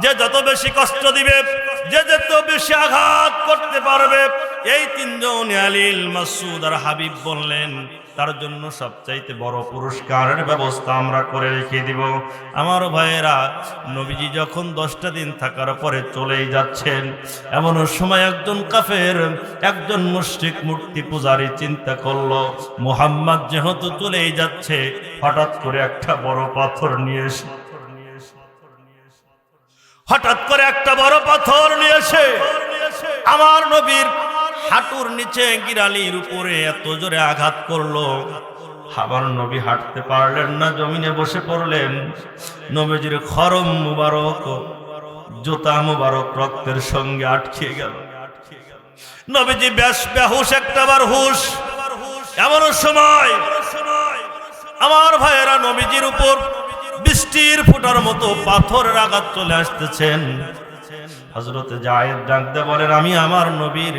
যে যত বেশি কষ্ট দিবে, যে যত বেশি আঘাত করতে পারবে, এই তিনজন আলীল মাসউদ আর হাবিব বললেন তার জন্য সবচাইতে বড় পুরস্কারের ব্যবস্থা আমরা করে রেখে দিব। আমার ভাইয়েরা, নবীজি যখন 10টা দিন থাকার পরে চলেই যাচ্ছেন, এমন সময় একজন কাফের, একজন মুশরিক মূর্তি পূজারী চিন্তা করলো মুহাম্মদ যেহেতু চলেই যাচ্ছে, হঠাৎ করে একটা বড় পাথর নিয়ে এসে আমার নবীর হাঁটুর নিচে গিরালির উপরে এত জোরে আঘাত করলো, আমার নবী হাঁটতে পারলেন না, জমিনে বসে পড়লেন। নবীজির খরম মুবারক, জুতা মুবারক রক্তের সঙ্গে আটকে গেল। নবীজি বেহুশ, একটাবার হুশ। এমন সময় আমার ভাইয়েরা নবীজির উপর বৃষ্টির ফোঁটার মতো পাথরের আঘাত চলে আসতেছেন। হযরতে যায়েদ ডাকতে বলেন, আমি আমার নবীর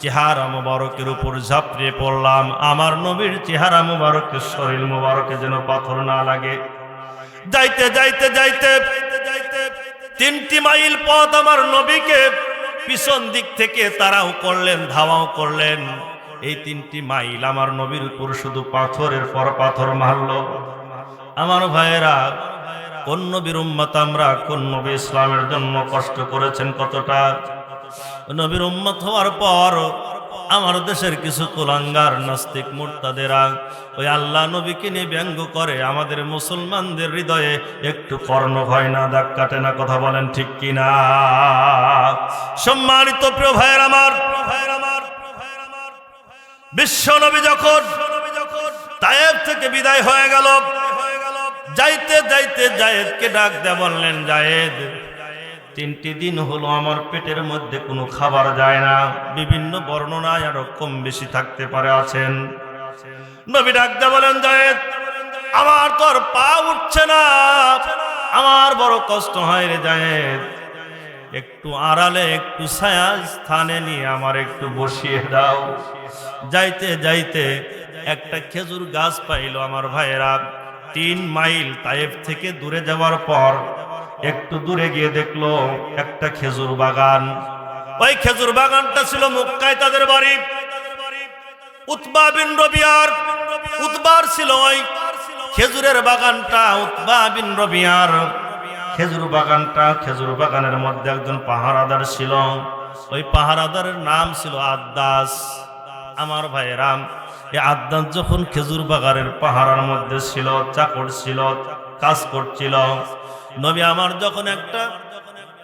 চেহারা মুবারকের উপর ঝাঁপিয়ে পড়লাম, আমার নবীর চেহারা মুবারকের শরীর মুবারকে যেন পাথর না লাগে। যাইতে যাইতে যাইতে 3টি মাইল পথ আমার নবীকে পিছন দিক থেকে তাড়াও করলেন, ধাওয়াও করলেন। এই 3টি মাইল আমার নবীর উপর শুধু পাথরের পর পাথর মারল। আমার ভাইয়েরা, কোন নবীর উম্মত আমরা, কোন নবী ইসলামের জন্য কষ্ট করেছেন কতটা। নবীর উম্মত হওয়ার পর আমার দেশের কিছু কুলাঙ্গার নাস্তিক মুরতাদেরা ওই আল্লাহ নবীকে নিয়ে ব্যঙ্গ করে, আমাদের মুসলমানদের হৃদয়ে একটু কর্ণ হয় না, দাগ কাটে না? কথা বলেন ঠিক কিনা? সম্মানিত প্রিয় ভাইয়ের আমার, বিশ্ব নবী যখন তায়েফ থেকে বিদায় হয়ে গেল, যাইতে যাইতে যায়েদকে ডাক দিয়ে বললেন, যায়েদ, 3টি দিন হলো আমার পেটের মধ্যে কোনো খাবার যায় না। বিভিন্ন বর্ণনায় আরো কম বেশি থাকতে পারে, আছেন। নবী ডাক দিয়ে বলেন, যায়েদ, আমার তো আর পা উঠছে না, আমার বড় কষ্ট হয় রে যায়েদ, একটু আড়ালে একটু ছায়া স্থানে নিয়ে আমার একটু বসিয়ে দাও। যাইতে যাইতে একটা খেজুর গাছ পাইল আমার ভাইয়েরা। 3 মাইল তায়েফ থেকে দূরে যাওয়ার পর একটু দূরে গিয়ে দেখলো একটা খেজুর বাগান। ওই খেজুর বাগানটা ছিল মক্কায় তাদের বাড়ি। উতবা বিন রবিয়ার, উতবার ছিল ওই খেজুরের বাগানটা, উতবা বিন রবিয়ার খেজুর বাগানটা। খেজুর বাগানের মধ্যে একজন পাহারাদার ছিল, ওই পাহারাদারের নাম ছিল আদ্দাস। আমার ভাইয়েরা, এই আদ্দাস যখন খেজুর বাগানের পাহারার মধ্যে ছিল, চাকর ছিল, কাজ করছিল, নবী আমার যখন একটা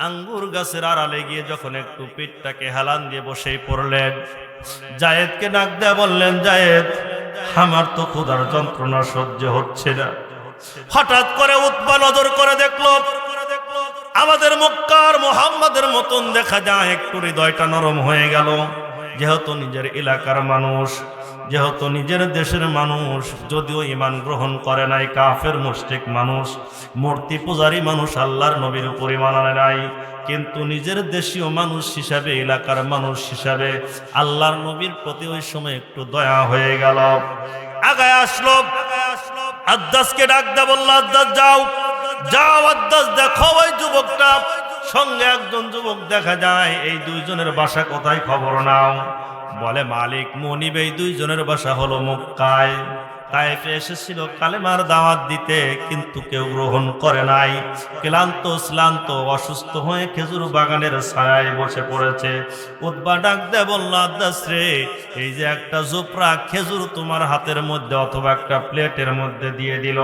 আঙ্গুর গাছের আড়ালে গিয়ে যখন একটু পিঠটাকে হেলান দিয়ে বসেই পড়লেন, যায়েদকে ডাক দেয়া বললেন, যায়েদ, আমার তো ক্ষুধার যন্ত্রণা সহ্য হচ্ছে না। হঠাৎ করে উতবা নজর করে দেখলো আমাদের মক্কার মুহাম্মাদের মতন দেখা যায়, একটু হৃদয়টা নরম হয়ে গেল। যেহেতু নিজের এলাকার মানুষ, যেহেতু নিজের দেশের মানুষ, যদিও ঈমান গ্রহণ করে নাই, কাফের মুশরিক মানুষ, মূর্তি পূজারী মানুষ, আল্লাহর নবীর উপর ঈমান আনে নাই, কিন্তু নিজের দেশীয় মানুষ হিসাবে, এলাকার মানুষ হিসাবে আল্লাহর নবীর প্রতি ওই সময় একটু দয়া হয়ে গেল। আগায় আসলো, আদ্দাসকে ডাক দে, বলল, আদ্দাস যাও যাও, আদ্দাস দেখো ওই যুবকটা, সঙ্গে একজন যুবক দেখা যায়, এই 2 জনের বাসা কোথায় খবর নাও। বলে, মালিক মনিব, এই 2 জনের বাসা হলো মক্কায়। তায়েফে এসেছিল কালেমার দাওয়াত দিতে, কিন্তু কেউ গ্রহণ করে নাই। ক্লান্ত শ্লান্ত অসুস্থ হয়ে খেজুর বাগানের ছায়ায় বসে পড়েছে। উতবা ডাক দেয়, বলল, আদ্দাস রে, এই যে একটা জোপরা খেজুর তোমার হাতের মধ্যে অথবা একটা প্লেটের মধ্যে দিয়ে দিল,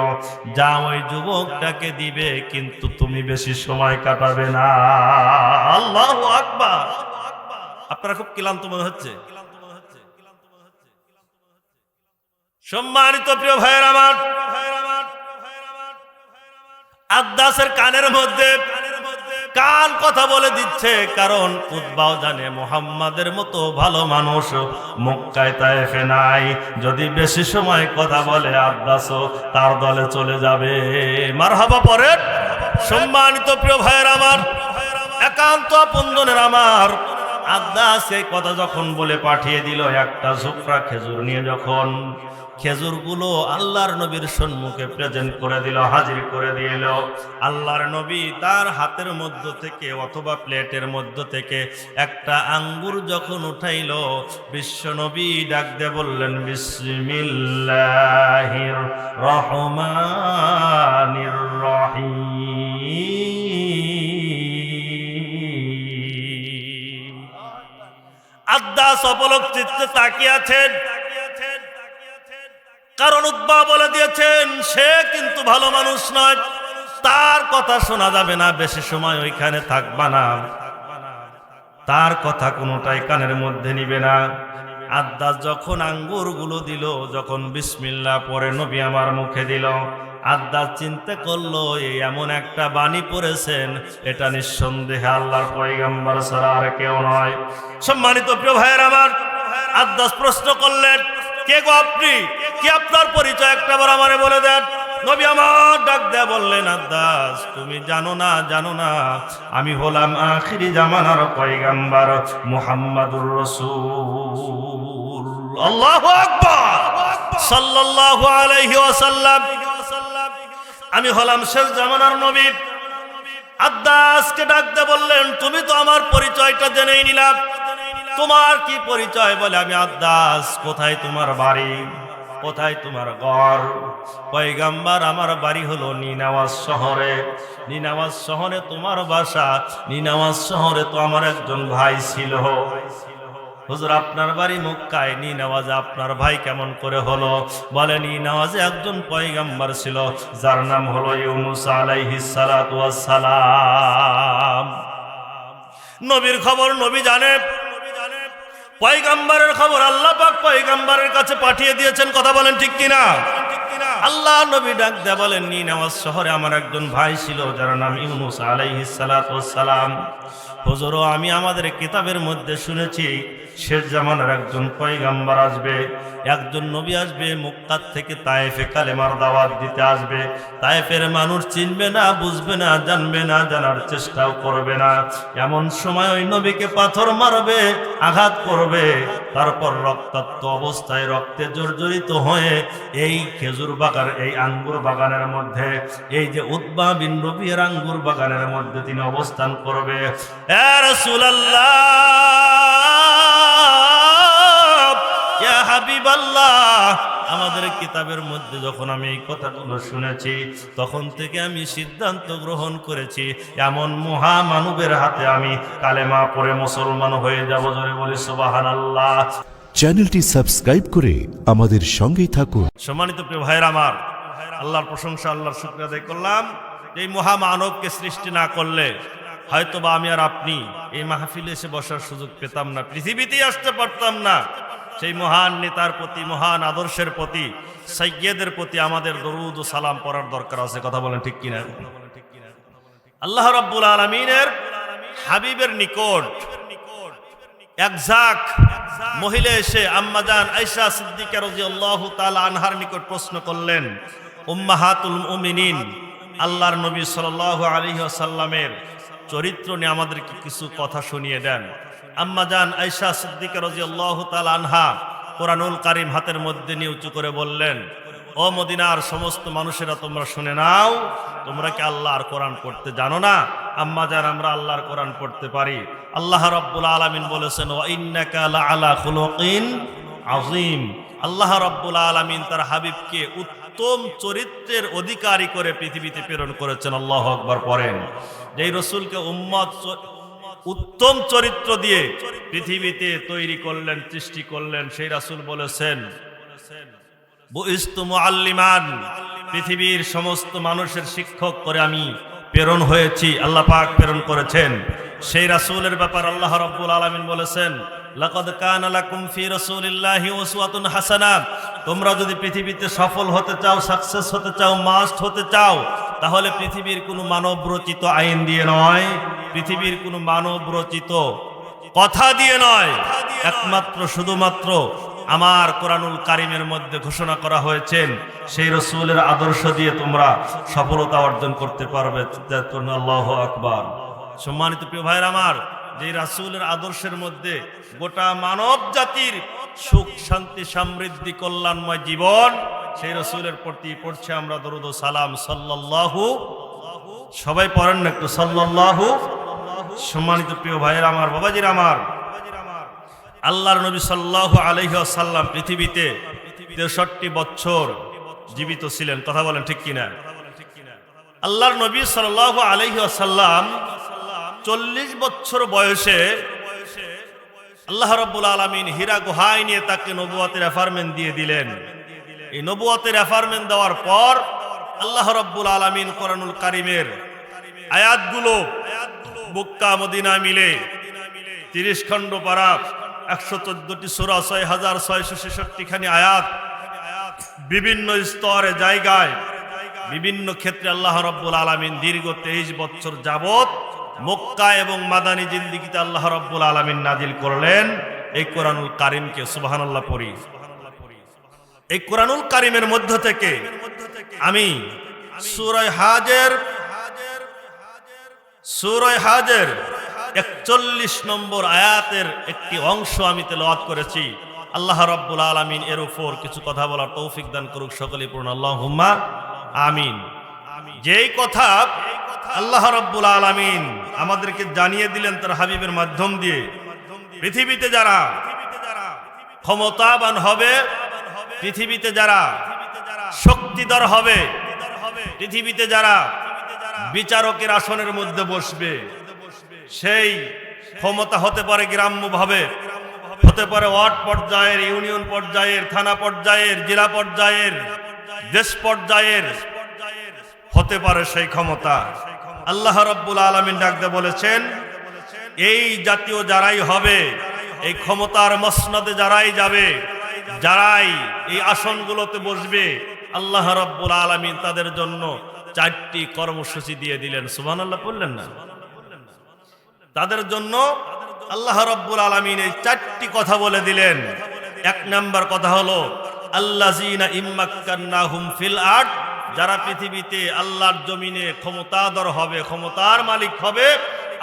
যা ওই যুবকটাকে দিবে, কিন্তু তুমি বেশি সময় কাটাবে না। আল্লাহু আকবার। আপনারা খুব ক্লান্ত মনে হচ্ছে। সম্মানিত প্রিয় ভাইয়ের আমার, আদ্দাসের কানের মধ্যে কান কথা বলে দিচ্ছে, কারণ উতবাও জানে মুহাম্মাদের মতো ভালো মানুষ মক্কায় তায়েফে নাই। যদি বেশি সময় কথা বলে, আদ্দাসও তার দলে চলে যাবে। মারহাবা পড়েন। সম্মানিত প্রিয় ভাইয়ের আমার, একান্ত আপনজনের আমার, আদ্দাস এই কথা যখন বলে পাঠিয়ে দিল, একটা ঝোপড়া খেজুর নিয়ে যখন খেজুরগুলো আল্লাহর নবীর সম্মুখে প্রেজেন্ট করে দিল, হাজির করে দিল। আল্লাহর নবী তার হাতের মধ্য থেকে অথবা প্লেটের মধ্য থেকে একটা আঙ্গুর যখন উঠাইল, বিশ্ব নবী ডাক দিয়ে বললেন, বিসমিল্লাহির রহমানির রহিম। আদ্দাস অপলক চিত্তে তাকিয়ে আছেন, কারণ উতবা বলে দিয়েছেন সে কিন্তু ভালো মানুষ নয়, তার কথা শোনা যাবে না, বেশি সময় ওইখানে থাকবা না, তার কথা কোনোটাই কানের মধ্যে নিবে না। আদ্দাস যখন আঙ্গুরগুলো দিল, যখন বিসমিল্লাহ পরে নবী আমার মুখে দিল, আদ্দাস চিন্তা করলো এই এমন একটা বাণী পড়েছেন, এটা নিঃসন্দেহে আল্লাহর পয়গম্বর ছাড়া আর কেউ নয়। সম্মানিত প্রিয় ভাইয়ের আমার, আদ্দাস প্রশ্ন করলেন, কে গো আপনি, কি আপনার পরিচয় একটাবার আমারে বলে দেন। নবী আমার ডাক দেয়া বললেন, আদ্দাস তুমি জানো না আমি হলাম আখিরি জামানার পয়গম্বর মুহাম্মাদুর রাসূল। আল্লাহু আকবার, সাল্লাল্লাহু আলাইহি ওয়াসাল্লাম। আমি হলাম শেষ জামানার নবী। আদ্দাসকে ডাক দেয়া বললেন, তুমি তো আমার পরিচয়টা জেনেই নিলাম, তোমার কি পরিচয়? বলে, আমি আদ্দাস। কোথায় তোমার বাড়ি, কোথায় তোমার ঘর? পয়গম্বর, আমার বাড়ি হলো নিনাওয়াজ শহরে। নিনাওয়াজ শহরে তোমার বাসা? নিনাওয়াজ শহরে তো আমার একজন ভাই ছিল। হুজুর, আপনার বাড়ি মক্কায়, নিনাওয়াজে আপনার ভাই কেমন করে হলো? বলে, নিনাওয়াজে একজন পয়গম্বর ছিল যার নাম হলো ইউনুস আলাইহিস সালাতু ওয়াস সালাম। নবীর খবর নবী জানে, পয়গম্বরের খবর আল্লাহ পাক পয়গম্বরের কাছে পাঠিয়ে দিয়েছেন। কথা বলেন ঠিক কিনা? আল্লাহ নবী ডাক দেয়া বলেন, নিনাওয়াজ শহরে আমার একজন ভাই ছিল যার নাম ইউনুস আলাইহিস সালাতু ওয়াস সালাম। হুজুর, আমি আমাদের কিতাবের মধ্যে শুনেছি শেষ জামানার একজন পয়গম্বর আসবে, একজন নবী আসবে, মক্কা থেকে তায়েফে কালেমার দাওয়াত দিতে আসবে। তায়েফের মানুষ চিনবে না, বুঝবে না, জানবে না, জানার চেষ্টাও করবে না। এমন সময় ওই নবীকে পাথর মারবে, আঘাত করবে, তারপর রক্তাক্ত অবস্থায় রক্তে জর্জরিত হয়ে এই খেজুর বাগান, এই আঙ্গুর বাগানের মধ্যে, এই যে উতবা বিন রবিয়ের আঙ্গুর বাগানের মধ্যে তিনি অবস্থান করবে। ইয়া রাসূলুল্লাহ, ইয়া হাবিবাল্লাহ, আমাদের কিতাবের মধ্যে যখন আমি এই কথাগুলো শুনেছি, তখন থেকে আমি সিদ্ধান্ত গ্রহণ করেছি এমন মহামানবের হাতে আমি কালেমা পড়ে মুসলমান হয়ে যাব। জোরে বলি সুবহানাল্লাহ। চ্যানেলটি সাবস্ক্রাইব করে আমাদের সঙ্গেই থাকুন। সম্মানিত প্রিয় ভাইয়ের আমার, আল্লাহর প্রশংসা, আল্লাহর শুকরিয়া আদায় করলাম। এই মহামানবকে সৃষ্টি না করলে হয়তোবা আমি আর আপনি এই মাহফিলে এসে বসার সুযোগ পেতাম না, পৃথিবীতেই আসতে পারতাম না। সেই মহান নেতার প্রতি, মহান আদর্শের প্রতি, সাইয়্যেদের প্রতি আমাদের দরুদ ও সালাম পড়ার দরকার আছে। কথা বলেন ঠিক কিনা? আল্লাহ রাব্বুল আলামিনের হাবিবের নিকট একঝাঁক মহিলা এসে আম্মাজান আয়েশা সিদ্দিকা রাদিয়াল্লাহু তাআলা আনহার নিকট প্রশ্ন করলেন, উম্মাহাতুল মুমিনিন, আল্লাহর নবী সাল্লাল্লাহু আলাইহি ওয়াসাল্লামের চরিত্র নিয়ে আমাদেরকে কিছু কথা শুনিয়ে দেন। আম্মাজান আয়েশা সিদ্দিকা রাদিয়াল্লাহু তাআলা আনহা কোরআনুল কারীম হাতের মধ্যে নিয়ে উঁচু করে বললেন, ও মদিনার সমস্ত মানুষেরা, তোমরা শুনে নাও, তোমরা কি আল্লাহর কোরআন পড়তে জানো না? আম্মাজান, আমরা আল্লাহর কোরআন পড়তে পারি। আল্লাহ রাব্বুল আলামিন বলেছেন, ওয়া ইন্নাকা লাআলা খুলুকিন আযীম। আল্লাহ রাব্বুল আলামিন তার হাবিবকে উত্তম চরিত্রের অধিকারী করে পৃথিবীতে প্রেরণ করেছেন। আল্লাহু আকবার পড়েন। যেই রাসূলকে উম্মত উত্তম চরিত্র দিয়ে পৃথিবীতে তৈরি করলেন, সৃষ্টি করলেন, সেই রাসূল বলেছেন, বুইস্তু মুআল্লিমান, পৃথিবীর সমস্ত মানুষের শিক্ষক করে আমি প্রেরণ হয়েছি। আল্লাহ পাক প্রেরণ করেছেন। সেই রাসূলের ব্যাপার আল্লাহ রাব্বুল আলামিন বলেছেন, লাকাদ কানা লাকুম ফি রাসূলিল্লাহি উসওয়াতুন হাসানাহ। তোমরা যদি পৃথিবীতে সফল হতে চাও, সাকসেস হতে চাও, মাস্ট হতে চাও, তাহলে পৃথিবীর কোনো মানব রচিত আইন দিয়ে নয়, পৃথিবীর কোনো মানব রচিত কথা দিয়ে নয়, একমাত্র শুধুমাত্র আমার কোরআনুল কারীমের মধ্যে ঘোষণা করা হয়েছেন সেই রাসূলের আদর্শ দিয়ে তোমরা সফলতা অর্জন করতে পারবে। আল্লাহু আকবার। সম্মানিত প্রিয় ভাইরা আমার, যে রাসূলের আদর্শের মধ্যে গোটা মানব জাতির সুখ শান্তি সমৃদ্ধি কল্যাণময় জীবন, সেই রাসূলের প্রতি পড়ছে আমরা দরুদ ও সালাম সাল্লাল্লাহু, সবাই পড়েন না একটু সাল্লাল্লাহু। সম্মানিত প্রিয় ভাইয়েরা আমার, বাবাজিরা আমার, আল্লাহর নবী সাল্লাল্লাহু আলাইহি ওয়াসাল্লাম পৃথিবীতে 63 বছর জীবিত ছিলেন, কথা বলেন ঠিক কিনা? আল্লাহর নবী সাল্লাল্লাহু আলাইহি ওয়াসাল্লাম 40 বছর বয়সে আল্লাহ রাব্বুল আলামিন হীরা গুহায় নিয়ে তাকে নবুয়তের অ্যাফার্মেন্ট দিয়ে দিলেন। এই নবুয়তের অ্যাফার্মেন্ট দেওয়ার পর আল্লাহ রাব্বুল আলামিন কোরআনুল কারীমের আয়াতগুলো মক্কা মদিনা মিলে 30 খণ্ড পারা, 114টি সূরা, 6666 খানি আয়াত, বিভিন্ন স্তরে জায়গায় বিভিন্ন ক্ষেত্রে আল্লাহ রাব্বুল আলামিন দীর্ঘ 23 বছর যাবত মক্কা এবং মাদানী জিন্দেগিতে আল্লাহ রাব্বুল আলামিন নাজিল করলেন এই কোরআনুল কারীমকে। সুবহানাল্লাহ পড়ি। এই কোরআনুল কারীমের মধ্য থেকে আমি সূরা হাজের 41 নম্বর আয়াতের একটি অংশ আমি তেলাওয়াত করেছি। আল্লাহ রাব্বুল আলামিন এর উপর কিছু কথা বলার তৌফিক দান করুক, সকলেই পড়ুন আল্লাহুম্মা আমিন। যেই কথা আল্লাহ রাব্বুল আলামিন আমাদেরকে জানিয়ে দিলেন তার হাবিবের মাধ্যম দিয়ে, পৃথিবীতে যারা ক্ষমতাবান হবে, পৃথিবীতে যারা শক্তিধর হবে, পৃথিবীতে যারা বিচারকের আসনের মধ্যে বসবে, সেই ক্ষমতা হতে পারে গ্রাম্যভাবে, হতে পারে ওয়ার্ড পর্যায়ের, ইউনিয়ন পর্যায়ের, থানা পর্যায়ের, জেলা পর্যায়ের, দেশ পর্যায়ের হতে পারে সেই ক্ষমতা। আল্লাহ রাব্বুল আলামিন ডাকতে বলেছেন, এই জাতীয় যারাই হবে, এই ক্ষমতার মসনদে যারাই যাবে, যারাই এই আসনগুলোতে বসবে, আল্লাহ রাব্বুল আলামিন তাদের জন্য 4টি কর্মসূচি দিয়ে দিলেন। সুবহানাল্লাহ বললেন না? তাদের জন্য আল্লাহ রাব্বুল আলামিন এই 4টি কথা বলে দিলেন। 1 নাম্বার কথা হলো আল্লাযীনা ইম্মাক্কান্নাহুম ফিল আরদ, যারা পৃথিবীতে আল্লাহর জমিনে ক্ষমতাধর হবে, ক্ষমতার মালিক হবে,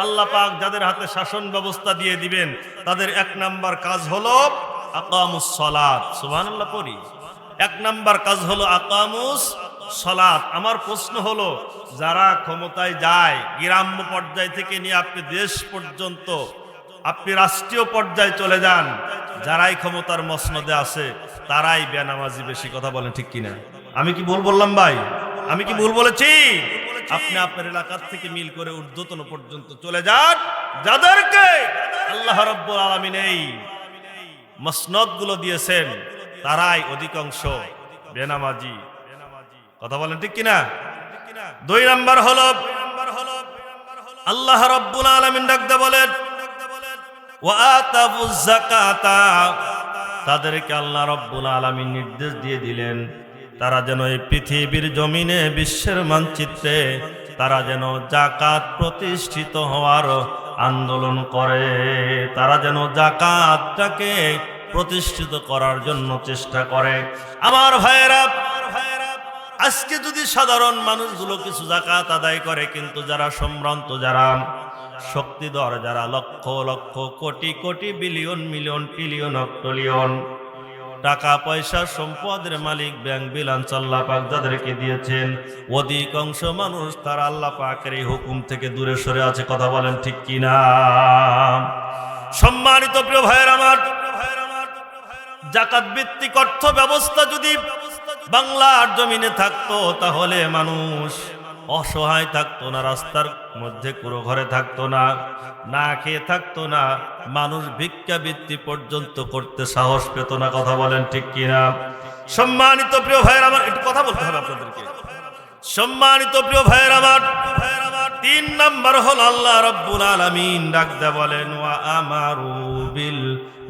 আল্লাহ পাক যাদের হাতে শাসন ব্যবস্থা দিয়ে দিবেন, তাদের 1 নাম্বার কাজ হলো আকামুস সালাত। সুবহানাল্লাহ পড়ি। 1 নাম্বার কাজ হলো আকামুস সালাত। আমার প্রশ্ন হলো, যারা ক্ষমতায় যায়, গ্রাম্য পর্যায় থেকে নিয়ে আপনি দেশ পর্যন্ত, আপনি রাষ্ট্রীয় পর্যায়ে চলে যান, যারাই ক্ষমতার মসনদে আছে তারাই বেনামাজি বেশি, কথা বলেন ঠিক কিনা? আমি কি ভুল বললাম ভাই? আমি কি ভুল বলেছি? আপনি আপনার এলাকার থেকে মিল করে ঊর্ধ্বতন পর্যন্ত চলে যান, যাদেরকে আল্লাহ রাব্বুল আলামিন এই মসনদগুলো দিয়েছেন, তারাই অধিকাংশ বেনামাজি, কথা বলেন ঠিক কিনা? 2 নাম্বার হলো আল্লাহ রাব্বুল আলামিন ডাকতে বলেন ওয়া আতাবুজ যাকাতা, তাদেরকে আল্লাহ রাব্বুল আলামিন নির্দেশ দিয়ে দিলেন তারা যেন এই পৃথিবীর জমিনে, বিশ্বের মানচিত্রে তারা যেন যাকাত প্রতিষ্ঠিত হওয়ার আন্দোলন করে, তারা যেন যাকাতটাকে প্রতিষ্ঠিত করার জন্য চেষ্টা করে। আমার ভাইয়েরা, আজকে যদি সাধারণ মানুষগুলো কিছু যাকাত আদায় করে, কিন্তু যারা সম্ভ্রান্ত, যারা শক্তিধর, যারা lakh lakh crore crore billion million trillion অক্টোলিয়ন টাকা পয়সা সম্পদের মালিক, ব্যাংক ব্যালেন্স আল্লাহ পাক যাদেরকে দিয়েছেন, অধিকাংশ মানুষ তারা আল্লাহ পাকের এই হুকুম থেকে দূরে সরে আছে, কথা বলেন ঠিক কিনা? সম্মানিত প্রিয় ভাইয়ের আমার, যাকাত ভিত্তিক অর্থ ব্যবস্থা যদি বাংলার জমিনে থাকতো, তাহলে মানুষ অসহায় থাকতো না, রাস্তার মধ্যে কুড়ো ঘরে থাকতো না, না খেয়ে থাকতো না, মানুষ ভিক্ষাবৃত্তি পর্যন্ত করতে সাহস পেত না, কথা বলেন ঠিক কিনা? সম্মানিত প্রিয় ভাইয়ের আমার, একটু কথা বলতে হবে আপনাদেরকে। সম্মানিত প্রিয় ভাইয়ের আমার, 3 নাম্বার হল আল্লাহ রাব্বুল আলামিন ডাকতে বলেন ওয়া আমারু বিল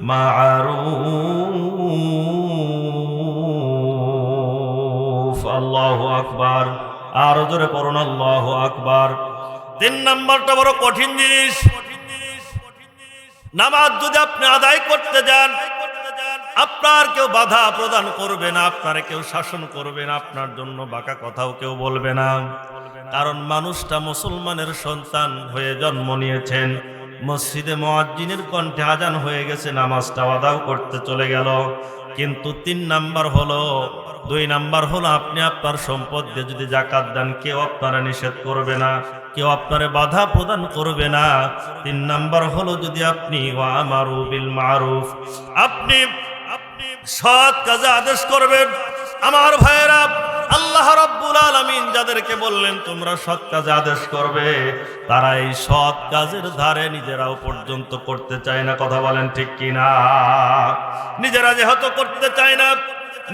মা'রুফ। আল্লাহু আকবার। আর জোরে পড়ুন আল্লাহু আকবার। 3 নাম্বারটা বড় কঠিন জিনিস। নামাজ যদি আপনি আদায় করতে যান, আপনার কেউ বাধা প্রদান করবে না, আপনার কেউ শাসন করবে না, আপনার জন্য বাঁকা কথাও কেউ বলবে না, কারণ মানুষটা মুসলমানের সন্তান হয়ে জন্ম নিয়েছেন, মসজিদে মুয়াজ্জিনের কণ্ঠে আজান হয়ে গেছে, নামাজটা আদাও করতে চলে গেল। কিন্তু 3 নাম্বার হলো, 2 নাম্বার হলো আপনি আপনার সম্পদ দিয়ে যদি যাকাত দেন, কেউ আপনারা নিষেধ করবে না, কেউ আপনারে বাধা প্রদান করবে না। 3 নাম্বার হলো যদি আপনি ওয়া আমারু বিল মারুফ, আপনি সৎ কাজে আদেশ করবেন। আমার ভাইয়েরা, আল্লাহ রাব্বুল আলামিন যাদেরকে বললেন তোমরা সৎ কাজে আদেশ করবে, তারা এই সৎ কাজের ধারে নিজেরাও পর্যন্ত করতে চায় না। কথা বলেন ঠিক কিনা? নিজেরা যেহেতু করতে চায় না,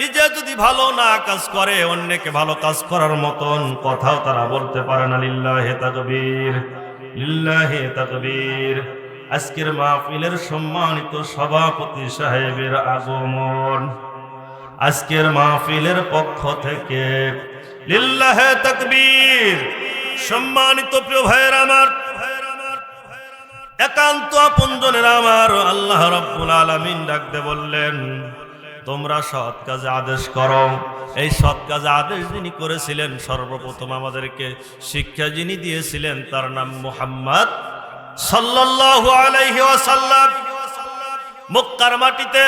নিজে যদি ভালো না কাজ করে, অন্যকে ভালো কাজ করার মতন কথাও তারা বলতে পারে না। লিল্লাহি তাকবীর, লিল্লাহি তাকবীর। আজকের মাহফিলের সম্মানিত সভাপতি সাহেবের আগমন, আজকের মাহফিলের পক্ষ থেকে লিল্লাহি তাকবীর। সম্মানিত প্রিয় ভাইয়েরা আমার, একান্ত আপনজনেরা আমার, আল্লাহ রাব্বুল আলামিন ডাকতে বললেন তোমরা সৎ কাজে আদেশ করো। এই সৎ কাজে আদেশ যিনি করেছিলেন, সর্বপ্রথম আমাদেরকে শিক্ষা যিনি দিয়েছিলেন, তার নাম মুহাম্মদ সাল্লাল্লাহু আলাইহি ওয়াসাল্লাম। মক্কার মাটিতে,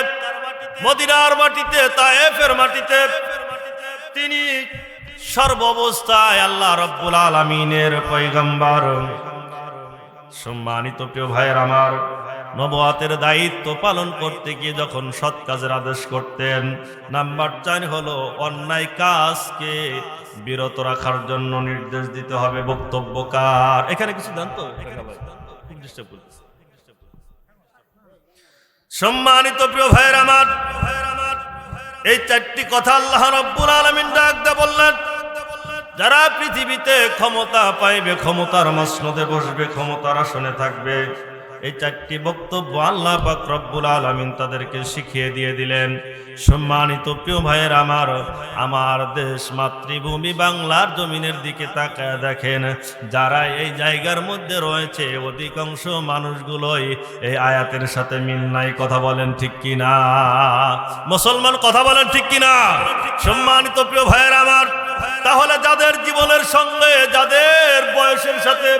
মদিনার মাটিতে, তায়েফের মাটিতে তিনি সর্বাবস্থায় আল্লাহ রাব্বুল আলামিনের পয়গম্বর। সম্মানিত প্রিয় ভাইয়ের আমার, নবুয়তের দায়িত্ব পালন করতে গিয়ে যখন সৎ কাজের আদেশ করতেন, নাম্বার 4 হলো অন্যায় কাজকে বিরত রাখার জন্য নির্দেশ দিতে হবে। বক্তব্যকার এখানে কিছু জানতো? সম্মানিত প্রিয় ভাইয়ের আমার, এই 4টি কথা আল্লাহ রাব্বুল আলামিন ডাকতে বললেন। যারা পৃথিবীতে ক্ষমতা পাইবে, ক্ষমতার মসনদে বসবে, ক্ষমতার আসনে থাকবে, এই 4টি বক্তব্য আল্লাহ পাক রব্বুল আলামিন তাদেরকে শিখিয়ে দিয়ে দিলেন। সম্মানিত প্রিয় ভাইয়ের আমার, আমার দেশ মাতৃভূমি বাংলার জমিনের দিকে তাকায় দেখেন, যারা এই জায়গার মধ্যে রয়েছে অধিকাংশ মানুষগুলোই এই আয়াতের সাথে মিল নাই। কথা বলেন ঠিক কিনা? মুসলমান কথা বলেন ঠিক কিনা? সম্মানিত প্রিয় ভাইয়ের আমার, তাহলে যাদের জীবনের সঙ্গে, যাদের বয়সের সাথে,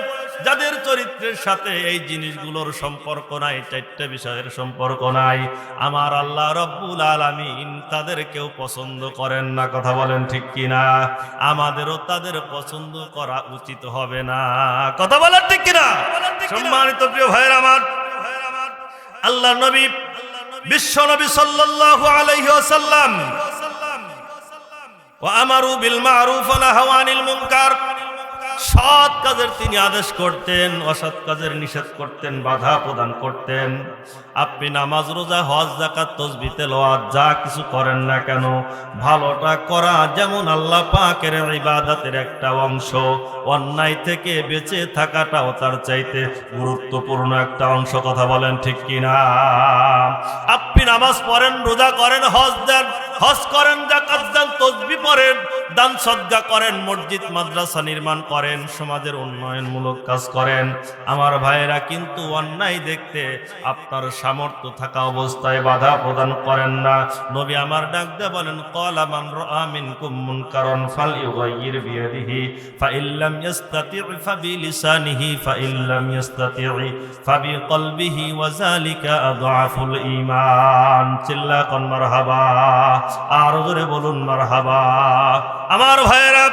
যাদের চরিত্রের সাথে এই জিনিসগুলোর সম্পর্ক নাই, 4টা বিষয়ের সম্পর্ক নাই, আমার আল্লাহ রাব্বুল আলামিন তাদেরকেও পছন্দ করেন না। কথা বলেন ঠিক কিনা? আমাদেরও তাদের পছন্দ করা উচিত হবে না। কথা বলেন ঠিক কিনা? সম্মানিত প্রিয় ভাইয়ের আমার, আল্লাহ নবী, বিশ্ব নবী সাল্লাল্লাহু আলাইহি ওয়াসাল্লাম ওয়া আমারু বিল মারুফ ওয়া নাহাউ আনিল মুনকার, সৎ কাজের তিনি আদেশ করতেন, অসৎ কাজের নিষেধ করতেন, বাধা প্রদান করতেন। আপনি নামাজ, রোজা, হজ, যাকাত, তাসবিহ, তেলাওয়াত যা কিছু করেন না কেন, ভালোটা করা যেমন আল্লাহ পাকের ইবাদতের একটা অংশ, অন্যায় থেকে বেঁচে থাকাটাও তার চাইতে গুরুত্বপূর্ণ একটা অংশ। কথা বলেন ঠিক কিনা? আপনি নামাজ পড়েন, রোজা করেন, হজ দেন, হজ করেন, যাকাত দেন, তাসবিহ পড়েন, দান সদকা করেন, মসজিদ মাদ্রাসা নির্মাণ করেন, সমাজের উন্নয়নমূলক কাজ করেন, আমার ভাইয়েরা কিন্তু অন্যায় দেখতে আপনার সামর্থ্য থাকা অবস্থায় বাধা প্রদান করেন না। নবী আমার ডাক দিয়ে বলেন, ক্বালা মান রাআ মিনকুম মুনকারান ফালইউগাইয়ির বিয়াদিহি ফাইল্লাম ইস্তাতি' ফাবিলিসানিহি ফাইল্লাম ইস্তাতি' ফাবিকলবিহি ওয়া যালিকা আযআফুল ঈমান। চিল্লা কোন মারহাবা, আর জোরে বলুন মারহাবা। আমার ভাইয়েরা,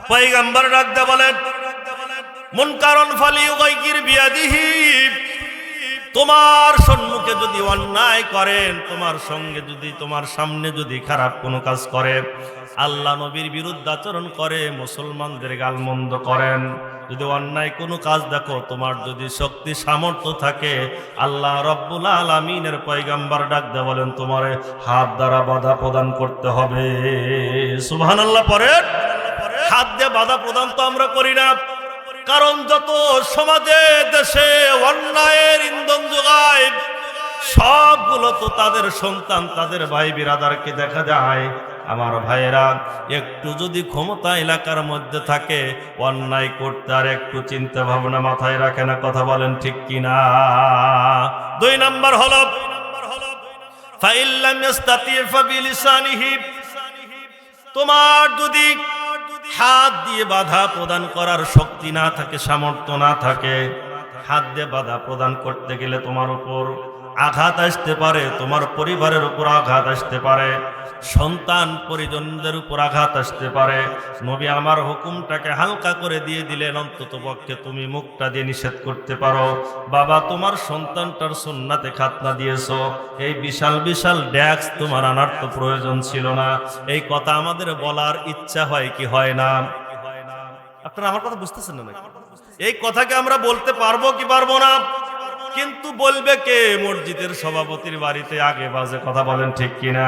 পয়গম্বর ডাক দিয়ে বলেন, মুনকারন ফালিউগাইয়ির বিয়াদিহি, তোমার সম্মুখে যদি অন্যায় করেন, তোমার সঙ্গে যদি, তোমার সামনে যদি খারাপ কোনো কাজ করে, আল্লাহ নবীর বিরুদ্ধে আচরণ করে, মুসলমানদের গালমন্দ করেন, যদি অন্যায় কোনো কাজ দেখো, তোমার যদি শক্তি সামর্থ্য থাকে, আল্লাহ রাব্বুল আলামিনের পয়গম্বর ডাক দিয়ে বলেন, তোমারে হাত দ্বারা বাধা প্রদান করতে হবে। সুবহানাল্লাহ পড়েন। হাত দিয়ে বাধা প্রদান তো আমরা করি না, কারণ যত সমাজে, দেশে অন্যায়ের ইন্ধন যোগায়, সবগুলো তো তাদের সন্তান, তাদের ভাই বিরাদারকে দেখা যায়। আমার ভাইয়েরা, একটু যদি ক্ষমতা এলাকার মধ্যে থাকে, অন্যায় করতে আর একটু চিন্তা ভাবনা মাথায় রাখে না। কথা বলেন ঠিক কিনা? 2 নাম্বার হলো ফাইল্লাম ইস্তাতি' ফাবিলিসানিহি, তোমার যদি হাত দিয়ে বাধা প্রদান করার শক্তি না থাকে, সামর্থ্য না থাকে, হাত দিয়ে বাধা প্রদান করতে গেলে তোমার উপর আঘাত আসতে পারে, তোমার পরিবারের উপর আঘাত আসতে পারে, সন্তান পরিজনদের উপর আঘাত আসতে পারে। নবী আমার হুকুমটাকে হালকা করে দিয়ে দিলেন, অন্তত পক্ষে তুমি মুখটা দিয়ে নিষেধ করতে পারো। বাবা, তোমার সন্তানটার সুন্নাতে খাতনা দিয়েছো, এই বিশাল বিশাল ড্যাক্স তোমার আনার তো প্রয়োজন ছিল না। এই কথা আমাদের বলার ইচ্ছা হয় কি হয় না? আপনারা আমার কথা বুঝতেছেন না নাকি? এই কথাকে আমরা বলতে পারবো কি পারবো না? কিন্তু বলবে কে? মসজিদের সভাপতির বাড়িতে আগে বাজে কথা বলেন ঠিক কিনা?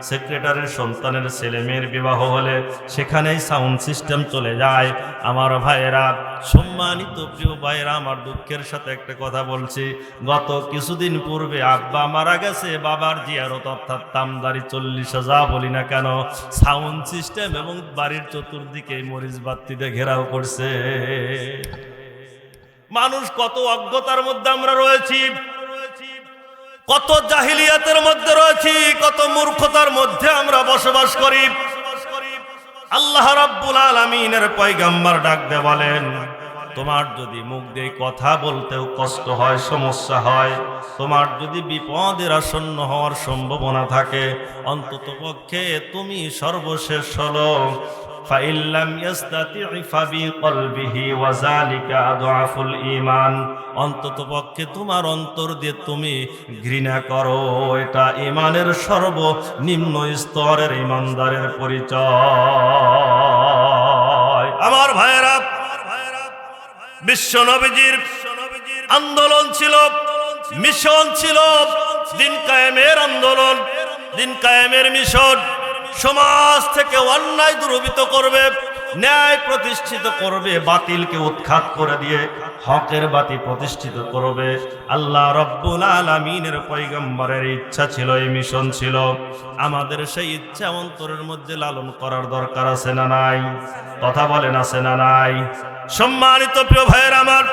সেক্রেটারির সন্তানের ছেলে মেয়ের বিবাহ হলে সেখানেই সাউন্ড সিস্টেম চলে যায়। আমার ভাইয়েরা, সম্মানিত প্রিয় ভাইয়েরা, আমার দুঃখের সাথে একটা কথা বলছি, গত কিছুদিন পূর্বে আব্বা মারা গেছে, বাবার জিয়ারত অর্থাৎ তামদারি 40 যা বলি না কেন, সাউন্ড সিস্টেম এবং বাড়ির চতুর্দিকে মরিচ বাত্তিতে ঘেরাও করছে। মানুষ কত অজ্ঞতার মধ্যে আমরা রয়েছি, কত জাহিলিয়াতের মধ্যে রয়েছি, কত মূর্খতার মধ্যে আমরা বসবাস করি। আল্লাহ রাব্বুল আলামিনের পয়গম্বর ডাক দিয়ে বলেন, তোমার যদি মুখ দিয়ে কথা বলতেও কষ্ট হয়, সমস্যা হয়, তোমার যদি বিপদের আসন্ন হওয়ার সম্ভাবনা থাকে, অন্তত পক্ষে তুমি সর্বশেষ হলো فَإِنْ لَمْ يَسْتَطِعْ فَبِقَلْبِهِ وَذَلِكَ أَضْعَفُ الْإِيمَانِ, অন্তত পক্ষে তোমার অন্তর দিয়ে তুমি ঘৃণা করো, এটা ঈমানের সর্বনিম্ন স্তরের ঈমানদারের পরিচয়। আমার ভাইয়েরা, বিশ্ব নবীজির আন্দোলন ছিল, মিশন ছিল দিন কায়েমের আন্দোলন, দিন কায়েমের মিশন। সমাজ থেকে অন্যায় দূরীভূত করবে, ন্যায় প্রতিষ্ঠিত করবে, বাতিলকে উৎখাত করে দিয়ে হকের বাতি প্রতিষ্ঠিত করবে। আল্লাহ রাব্বুল আলামিনের পয়গম্বরের ইচ্ছা ছিল, এই মিশন ছিল। আমাদের সেই ইচ্ছা অন্তরের মধ্যে লালন করার দরকার আছে না নাই? কথা বলেন, আছে না নাই? সম্মানিত প্রিয় ভাইয়ের আমার,